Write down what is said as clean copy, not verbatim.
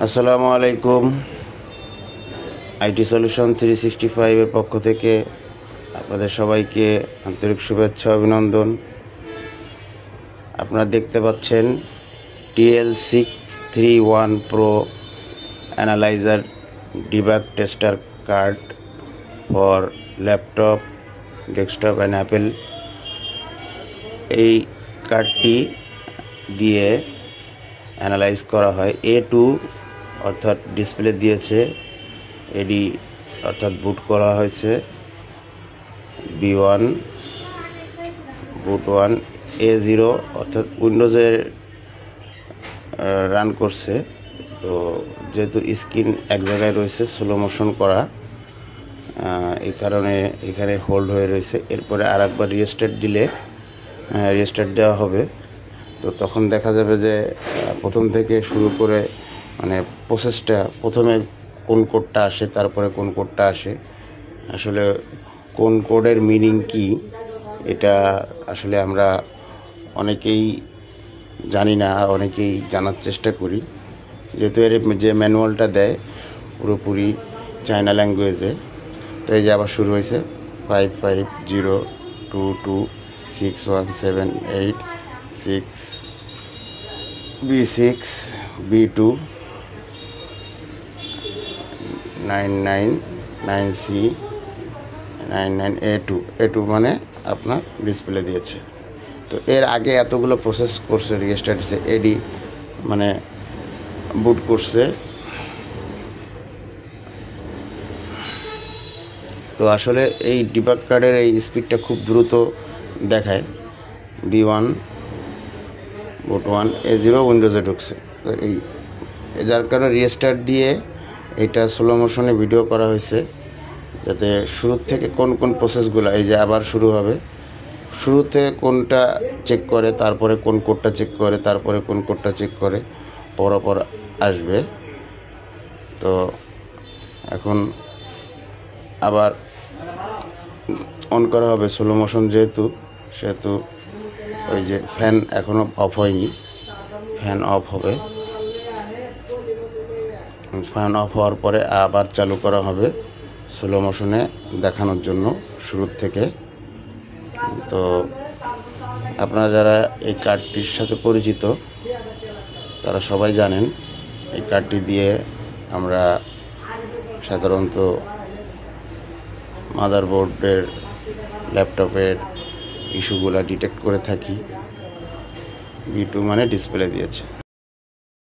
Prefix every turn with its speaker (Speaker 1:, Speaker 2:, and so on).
Speaker 1: আসসালামু আলাইকুম। IT solution 365 এর পক্ষ থেকে আপনাদের সবাইকে আন্তরিক শুভেচ্ছা অভিনন্দন। আপনারা দেখতে পাচ্ছেন TL631 Pro analyser debug tester card for laptop, desktop and Apple. এই কার্ডটি দিয়ে অ্যানালাইজ করা হয়। A2 অর্থাৎ ডিসপ্লে দিয়েছে, এডি অর্থাৎ বুট করা হয়েছে, B1 বুট 1, A0 অর্থাৎ উইন্ডোজের রান করছে। তো যেহেতু স্ক্রিন এক জায়গায় রয়েছে, স্লো মোশন করা, এই কারণে এখানে হোল্ড হয়ে রয়েছে। এরপরে আর একবার রিস্টার্ট দিলে রিস্টার্ট দেওয়া হবে। তো তখন দেখা যাবে যে প্রথম থেকে শুরু করে মানে প্রসেসটা প্রথমে কোন কোডটা আসে, তারপরে কোন কোডটা আসে, আসলে কোন কোডের মিনিং কি, এটা আসলে আমরা অনেকেই জানি না, অনেকেই জানার চেষ্টা করি। যেহেতু এর যে ম্যানুয়ালটা দেয় পুরোপুরি চায়না ল্যাঙ্গুয়েজে। তো এই যে আবার শুরু হয়েছে 5502261786 B6 B2 999C 99A2 মানে আপনার ডিসপ্লে দিয়েছে। তো এর আগে এতগুলো প্রসেস করছে, রিস্টার্ট হচ্ছে, এডি মানে বুট করছে। তো আসলে এই ডিবাগ কার্ডের এই স্পিডটা খুব দ্রুত দেখায়। B1 বুট 1, A0 উইন্ডোজে ঢুকছে। তো এই যার কারণে রিস্টার্ট দিয়ে এটা স্লো মোশনে ভিডিও করা হয়েছে, যাতে শুরু থেকে কোন কোন প্রসেসগুলো, এই যে আবার শুরু হবে, শুরুতে কোনটা চেক করে, তারপরে কোন কোডটা চেক করে, তারপরে কোন কোডটা চেক করে, পরপর আসবে। তো এখন আবার অন করা হবে স্লো মোশন সেহেতু ওই যে ফ্যান এখনও অফ হয়নি, ফ্যান অফ হবে। ফ্যান অফ হওয়ার পরে আবার চালু করা হবে স্লো মোশনে দেখানোর জন্য শুরুর থেকে। তো আপনারা যারা এই কার্ডটির সাথে পরিচিত তারা সবাই জানেন, এই কার্ডটি দিয়ে আমরা সাধারণত মাদারবোর্ডের, ল্যাপটপের ইস্যুগুলো ডিটেক্ট করে থাকি। B2 মানে ডিসপ্লে দিয়েছে।